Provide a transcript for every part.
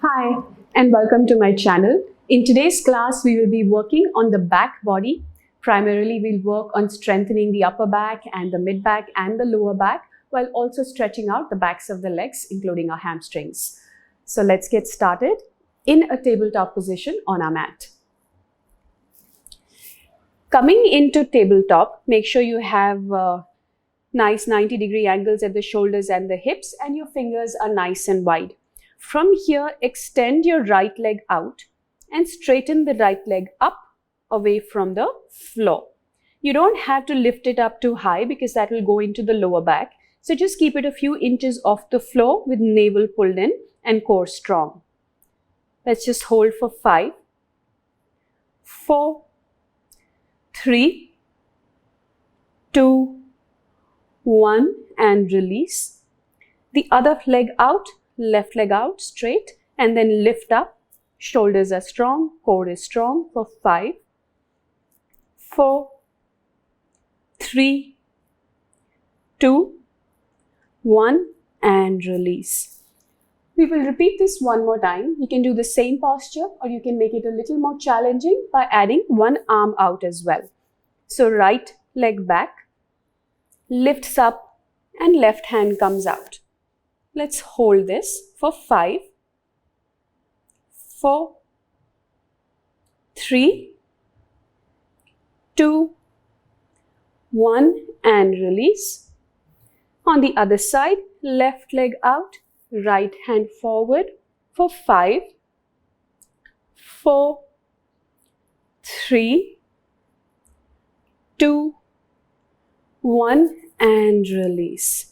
Hi and welcome to my channel. In today's class, we will be working on the back body. Primarily, we'll work on strengthening the upper back and the mid back and the lower back while also stretching out the backs of the legs, including our hamstrings. So let's get started in a tabletop position on our mat. Coming into tabletop, make sure you have nice 90-degree angles at the shoulders and the hips and your fingers are nice and wide. From here, extend your right leg out and straighten the right leg up away from the floor. You don't have to lift it up too high because that will go into the lower back. So just keep it a few inches off the floor with navel pulled in and core strong. Let's just hold for 5, 4, 3, 2, 1 and release. The other leg out. Left leg out straight and then lift up. Shoulders are strong, core is strong for 5, 4, 3, 2, 1 and release. We will repeat this one more time. You can do the same posture or you can make it a little more challenging by adding one arm out as well. So right leg back, lifts up and left hand comes out. Let's hold this for 5, 4, 3, 2, 1 and release. On the other side, left leg out, right hand forward for 5, 4, 3, 2, 1 and release.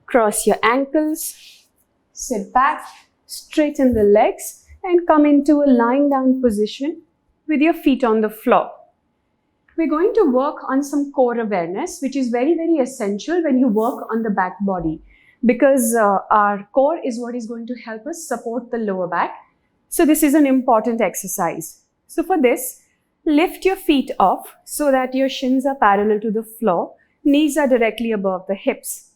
Cross your ankles, sit back, straighten the legs and come into a lying down position with your feet on the floor. We're going to work on some core awareness, which is very, very essential when you work on the back body because our core is what is going to help us support the lower back. So this is an important exercise. So for this, lift your feet off so that your shins are parallel to the floor, knees are directly above the hips.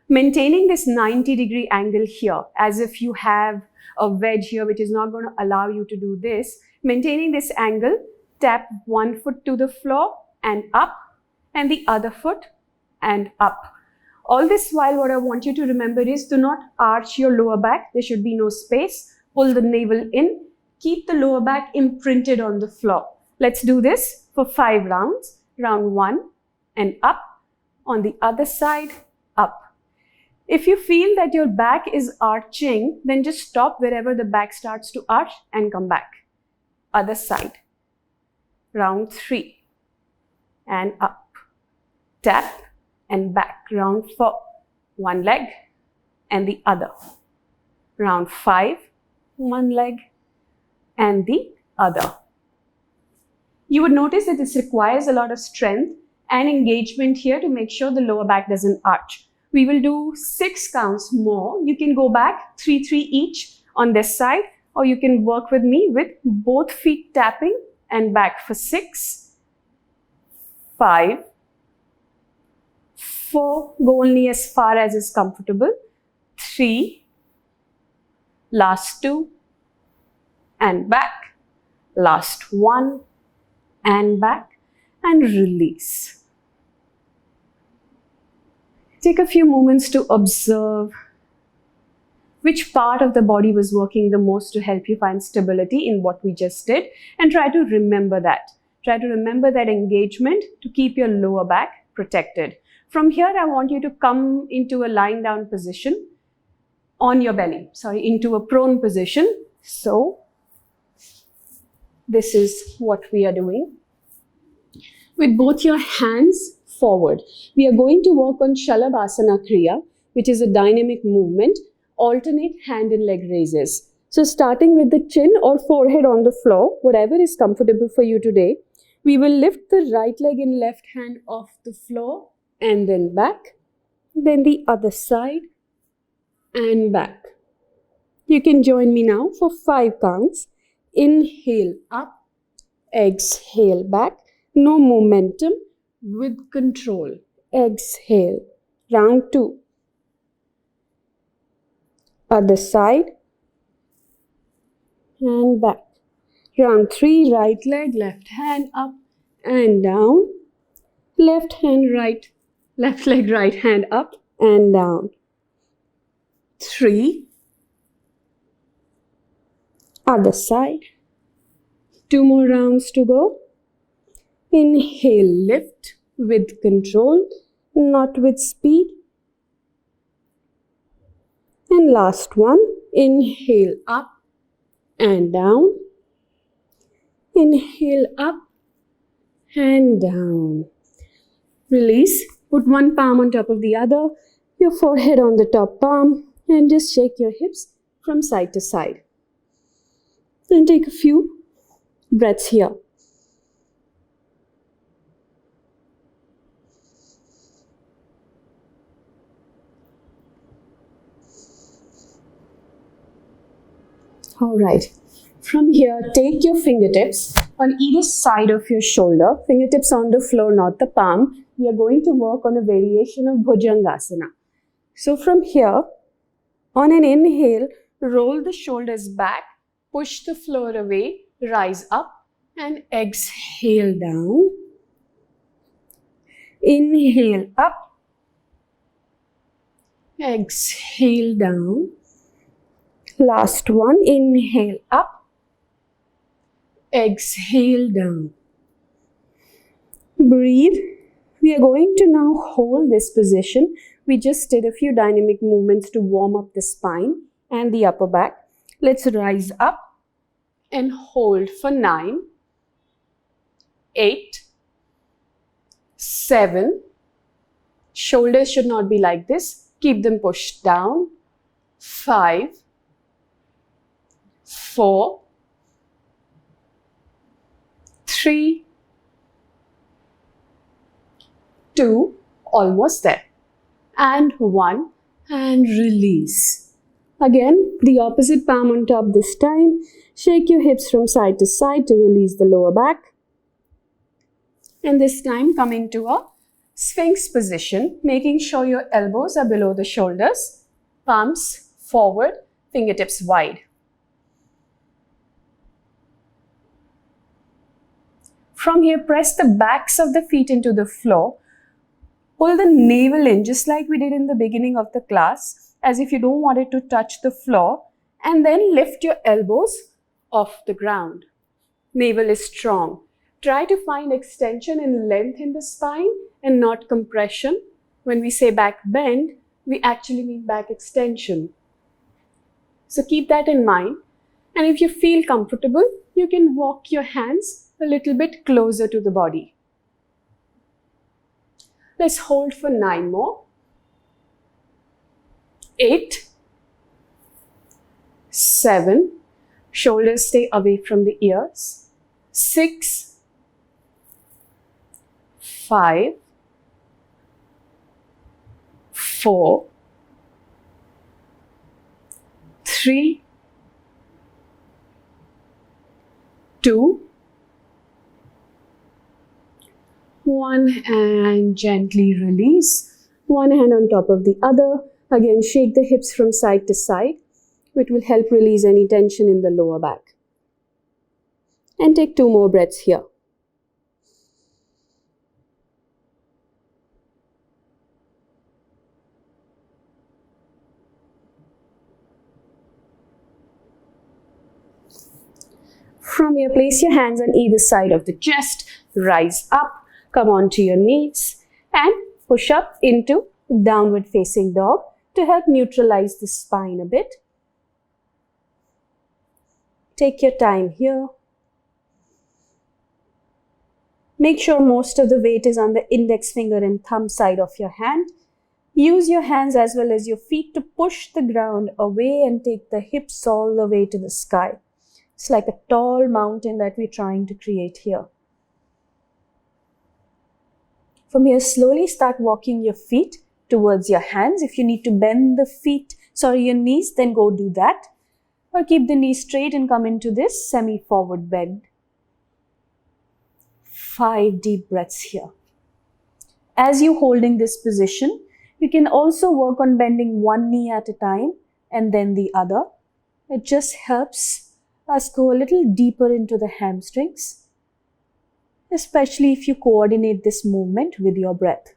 Maintaining this 90-degree angle here, as if you have a wedge here which is not going to allow you to do this. Maintaining this angle, tap one foot to the floor and up and the other foot and up. All this while what I want you to remember is do not arch your lower back. There should be no space. Pull the navel in. Keep the lower back imprinted on the floor. Let's do this for 5 rounds. Round 1 and up. On the other side, up. If you feel that your back is arching, then just stop wherever the back starts to arch and come back. Other side. Round 3 and up. Tap and back. Round 4. One leg and the other. Round 5. One leg and the other. You would notice that this requires a lot of strength and engagement here to make sure the lower back doesn't arch. We will do 6 counts more. You can go back 3 each on this side or you can work with me with both feet tapping and back for 6, 5, 4, go only as far as is comfortable, 3, last 2 and back, last 1 and back and release. Take a few moments to observe which part of the body was working the most to help you find stability in what we just did and try to remember that. Try to remember that engagement to keep your lower back protected. From here, I want you to come into a lying down position on your belly, into a prone position. So, this is what we are doing. With both your hands forward. We are going to work on Shalabhasana Kriya, which is a dynamic movement, alternate hand and leg raises. So starting with the chin or forehead on the floor, whatever is comfortable for you today, we will lift the right leg and left hand off the floor and then back, then the other side and back. You can join me now for 5 counts. Inhale up, exhale back, no momentum. With control. Exhale. Round 2. Other side. and back. Round 3, right leg, left hand up and down. Left hand right, left leg, right hand up and down. 3. Other side. 2 more rounds to go. Inhale, lift with control, not with speed. And last one, inhale up and down. Inhale up and down. Release. Put one palm on top of the other, your forehead on the top palm, and just shake your hips from side to side. Then take a few breaths here. All right. From here, take your fingertips on either side of your shoulder, fingertips on the floor, not the palm. We are going to work on a variation of Bhujangasana. So from here, on an inhale, roll the shoulders back, push the floor away, rise up and exhale down. Inhale up, exhale down. Last one, inhale up, exhale down. Breathe. We are going to now hold this position. We just did a few dynamic movements to warm up the spine and the upper back. Let's rise up and hold for 9, 8, 7. Shoulders should not be like this. Keep them pushed down. 5, 4, 3, 2, almost there, and 1, and release. Again, the opposite palm on top this time. Shake your hips from side to side to release the lower back. And this time come into a Sphinx position, making sure your elbows are below the shoulders, palms forward, fingertips wide. From here, press the backs of the feet into the floor. Pull the navel in just like we did in the beginning of the class, as if you don't want it to touch the floor, and then lift your elbows off the ground. Navel is strong. Try to find extension and length in the spine and not compression. When we say back bend, we actually mean back extension. So keep that in mind. And if you feel comfortable, you can walk your hands a little bit closer to the body. Let's hold for 9 more. 8, 7, shoulders stay away from the ears. 6, 5, 4, 3, 2, 1, and gently release. One hand on top of the other. Again, shake the hips from side to side, which will help release any tension in the lower back. And take 2 more breaths here. From here, place your hands on either side of the chest, rise up, come onto your knees, and push up into downward facing dog to help neutralize the spine a bit. Take your time here. Make sure most of the weight is on the index finger and thumb side of your hand. Use your hands as well as your feet to push the ground away and take the hips all the way to the sky. It's like a tall mountain that we're trying to create here. From here, slowly start walking your feet towards your hands. If you need to bend your knees, then go do that. Or keep the knees straight and come into this semi-forward bend. 5 deep breaths here. As you're holding this position, you can also work on bending one knee at a time and then the other. It just helps us go a little deeper into the hamstrings, especially if you coordinate this movement with your breath.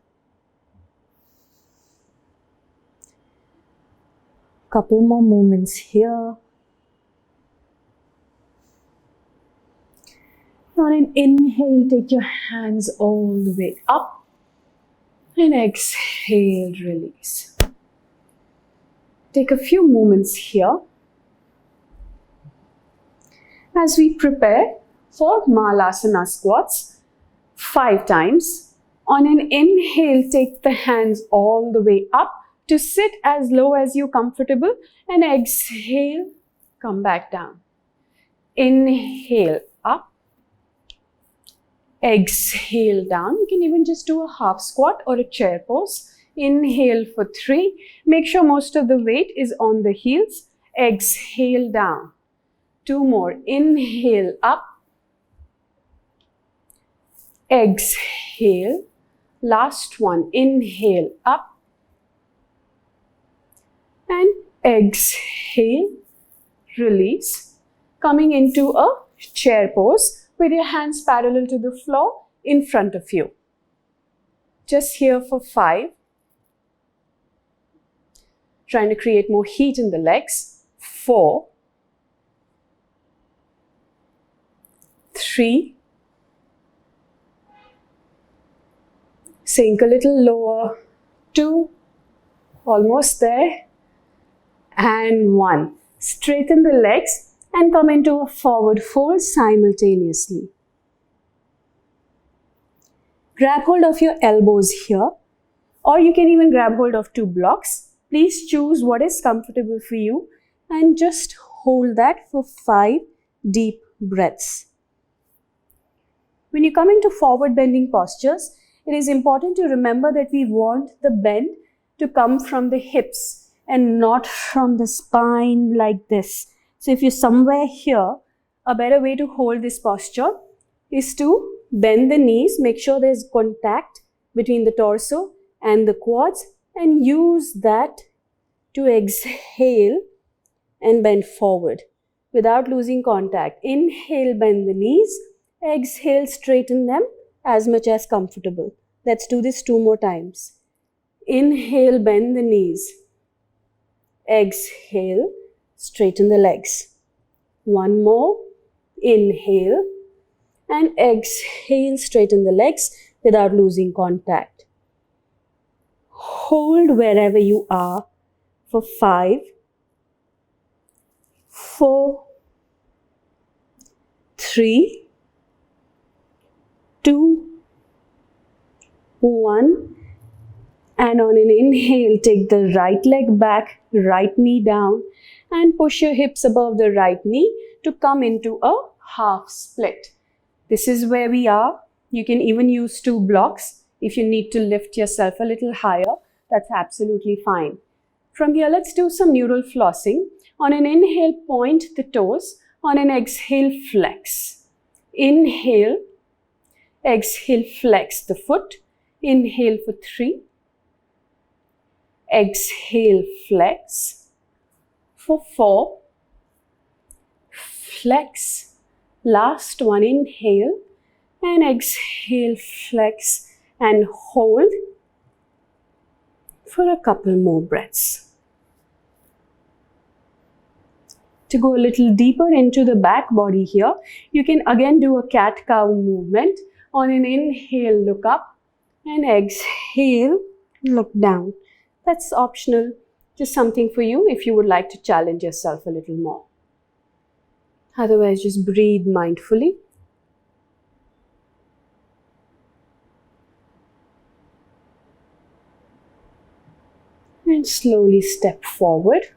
Couple more movements here. On an inhale, take your hands all the way up, and exhale, release. Take a few moments here as we prepare for Malasana squats 5 times. On an inhale, take the hands all the way up to sit as low as you're comfortable, and exhale, come back down. Inhale up, exhale down. You can even just do a half squat or a chair pose. Inhale for 3. Make sure most of the weight is on the heels. Exhale down. 2 more. Inhale up, exhale. Last one. Inhale up, and exhale, release. Coming into a chair pose with your hands parallel to the floor in front of you. Just here for 5. Trying to create more heat in the legs. 4, 3, sink a little lower. 2, almost there. And 1. Straighten the legs and come into a forward fold simultaneously. Grab hold of your elbows here, or you can even grab hold of 2 blocks. Please choose what is comfortable for you and just hold that for 5 deep breaths. When you come into forward bending postures, it is important to remember that we want the bend to come from the hips and not from the spine like this. So if you're somewhere here, a better way to hold this posture is to bend the knees, make sure there's contact between the torso and the quads, and use that to exhale and bend forward without losing contact. Inhale, bend the knees. Exhale, straighten them as much as comfortable. Let's do this 2 more times. Inhale, bend the knees. Exhale, straighten the legs. 1 more. Inhale and exhale, straighten the legs without losing contact. Hold wherever you are for 5, 4, 3, 2, 1. And on an inhale, take the right leg back, right knee down, and push your hips above the right knee to come into a half split. This is where we are. You can even use 2 blocks. If you need to lift yourself a little higher, that's absolutely fine. From here, let's do some neural flossing. On an inhale, point the toes. On an exhale, flex. Inhale, exhale, flex the foot. Inhale for 3. Exhale, flex. For 4. Flex. Last one, inhale and exhale, flex and hold for a couple more breaths. To go a little deeper into the back body here, you can again do a cat-cow movement. On an inhale, look up, and exhale, look down. That's optional, just something for you if you would like to challenge yourself a little more. Otherwise, just breathe mindfully. And slowly step forward.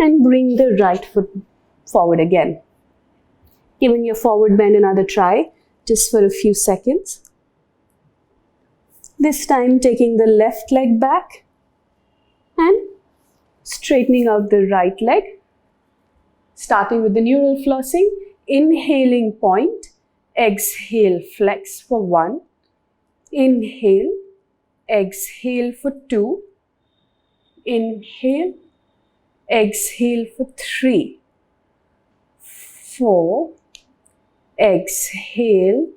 And bring the right foot forward again. Giving your forward bend another try, just for a few seconds. This time taking the left leg back and straightening out the right leg. Starting with the neural flossing, inhaling point, exhale, flex for 1. Inhale, exhale for 2. Inhale, exhale for 3. 4. Exhale.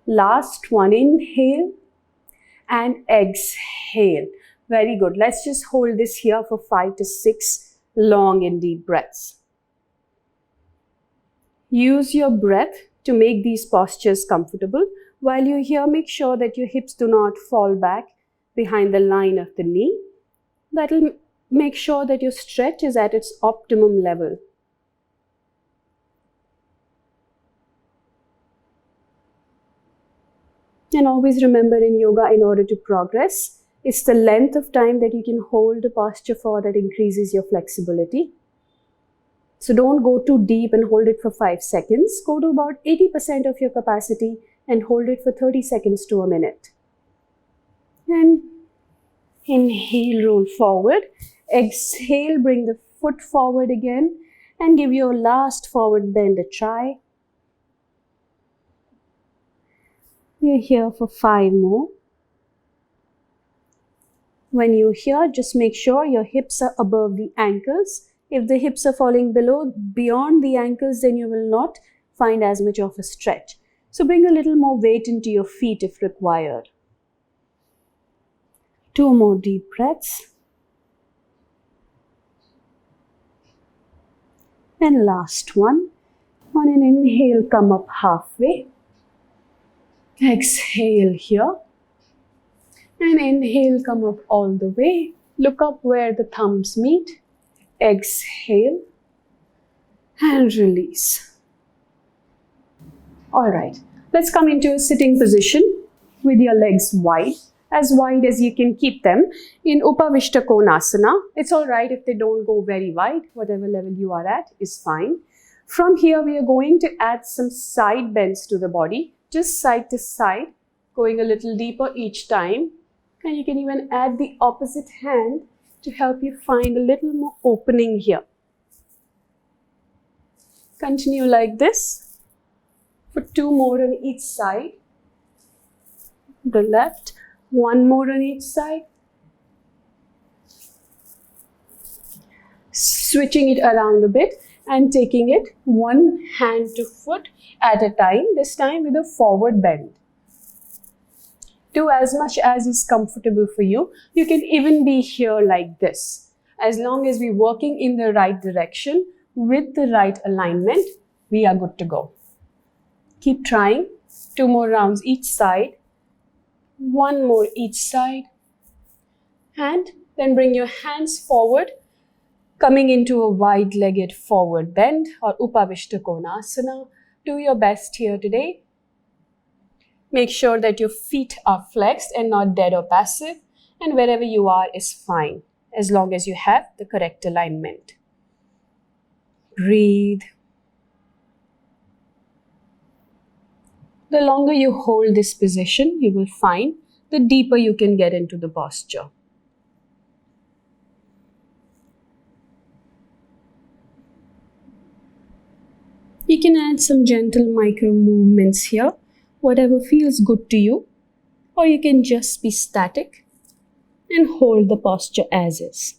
Last one, inhale and exhale. Very good. Let's just hold this here for 5 to 6 long and deep breaths. Use your breath to make these postures comfortable. While you're here, make sure that your hips do not fall back behind the line of the knee. That will make sure that your stretch is at its optimum level. And always remember, in yoga, in order to progress, it's the length of time that you can hold a posture for that increases your flexibility. So don't go too deep and hold it for 5 seconds. Go to about 80% of your capacity and hold it for 30 seconds to a minute. And inhale, roll forward. Exhale, bring the foot forward again and give your last forward bend a try. We're here for 5 more. When you're here, just make sure your hips are above the ankles. If the hips are falling beyond the ankles, then you will not find as much of a stretch. So bring a little more weight into your feet if required. 2 more deep breaths. And last one. On an inhale, come up halfway. Exhale here. And inhale, come up all the way. Look up where the thumbs meet. Exhale. And release. Alright, let's come into a sitting position with your legs wide as you can keep them in Upavishta Konasana. It's alright if they don't go very wide, whatever level you are at is fine. From here, we are going to add some side bends to the body, just side to side, going a little deeper each time. And you can even add the opposite hand to help you find a little more opening here. Continue like this for 2 more on each side. The left, 1 more on each side. Switching it around a bit and taking it 1 hand to foot at a time, this time with a forward bend. Do as much as is comfortable for you. You can even be here like this. As long as we're working in the right direction with the right alignment, we are good to go. Keep trying. 2 more rounds each side. 1 more each side. And then bring your hands forward, coming into a wide-legged forward bend or Upavishta Konasana. Do your best here today. Make sure that your feet are flexed and not dead or passive, and wherever you are is fine, as long as you have the correct alignment. Breathe. The longer you hold this position, you will find the deeper you can get into the posture. You can add some gentle micro movements here, whatever feels good to you, or you can just be static and hold the posture as is.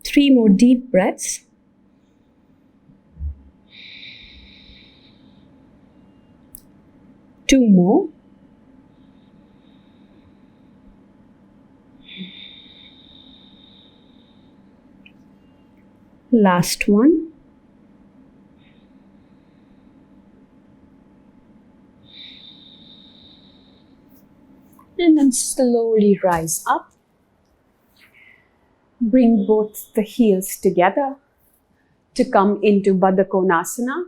3 more deep breaths. Two more. Last one. And then slowly rise up. Bring both the heels together to come into Baddha Konasana.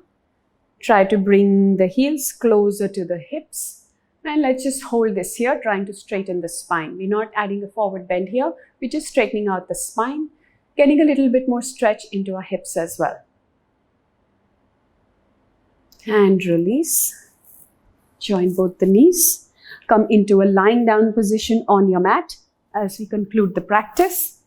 Try to bring the heels closer to the hips. And let's just hold this here, trying to straighten the spine. We're not adding a forward bend here. We're just straightening out the spine, getting a little bit more stretch into our hips as well. And release. Join both the knees. Come into a lying down position on your mat as we conclude the practice.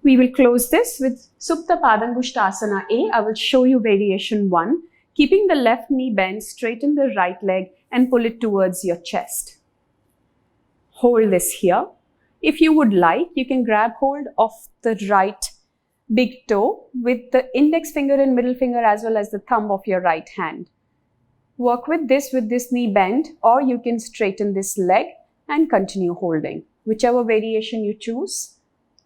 We will close this with Supta Padangushtasana A. I will show you variation 1. Keeping the left knee bent, straighten the right leg and pull it towards your chest. Hold this here. If you would like, you can grab hold of the right big toe with the index finger and middle finger as well as the thumb of your right hand. Work with this knee bent, or you can straighten this leg and continue holding. Whichever variation you choose,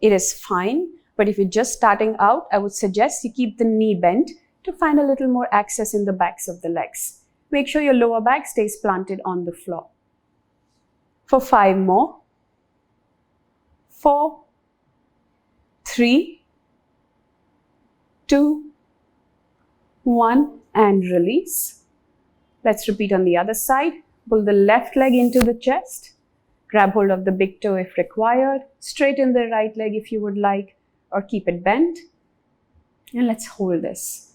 it is fine. But if you're just starting out, I would suggest you keep the knee bent to find a little more access in the backs of the legs. Make sure your lower back stays planted on the floor. For 5 more. 4, 3, 2, 1, and release. Let's repeat on the other side. Pull the left leg into the chest. Grab hold of the big toe if required. Straighten the right leg if you would like, or keep it bent. And let's hold this.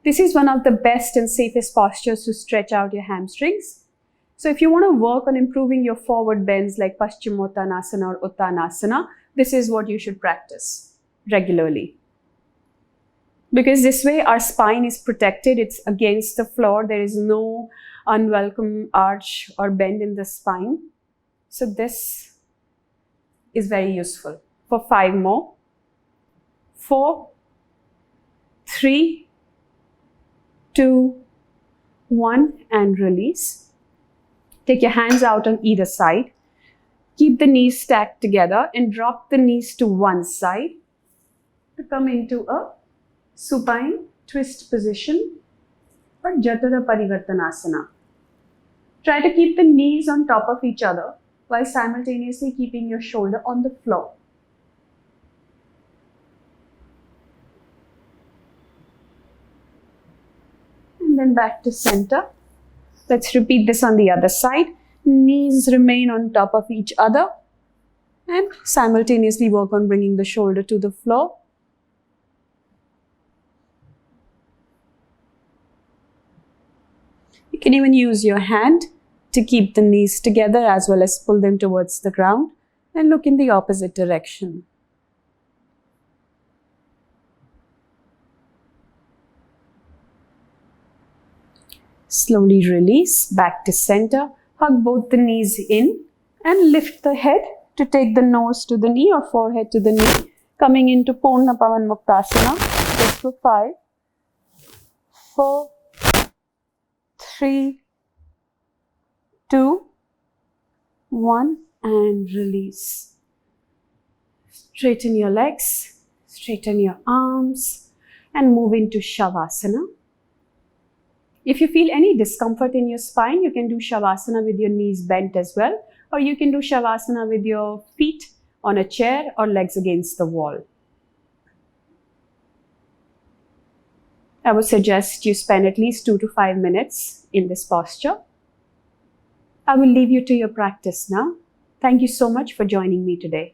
This is one of the best and safest postures to stretch out your hamstrings. So if you want to work on improving your forward bends like Paschimottanasana or Uttanasana, this is what you should practice regularly. Because this way our spine is protected, it's against the floor, there is no unwelcome arch or bend in the spine. So this is very useful. For 5 more. 4, 3, 2, 1, and release. Take your hands out on either side. Keep the knees stacked together and drop the knees to one side to come into a supine twist position or Jatara Parivartanasana. Try to keep the knees on top of each other while simultaneously keeping your shoulder on the floor. And then back to center. Let's repeat this on the other side. Knees remain on top of each other and simultaneously work on bringing the shoulder to the floor. You can even use your hand to keep the knees together as well as pull them towards the ground and look in the opposite direction. Slowly release, back to center. Hug both the knees in and lift the head to take the nose to the knee or forehead to the knee. Coming into Purna Pavan Muktasana. Just for 5, 4, 3, 2, 1, and release. Straighten your legs, straighten your arms, and move into Shavasana. If you feel any discomfort in your spine, you can do Shavasana with your knees bent as well, or you can do Shavasana with your feet on a chair or legs against the wall. I would suggest you spend at least 2 to 5 minutes in this posture. I will leave you to your practice now. Thank you so much for joining me today.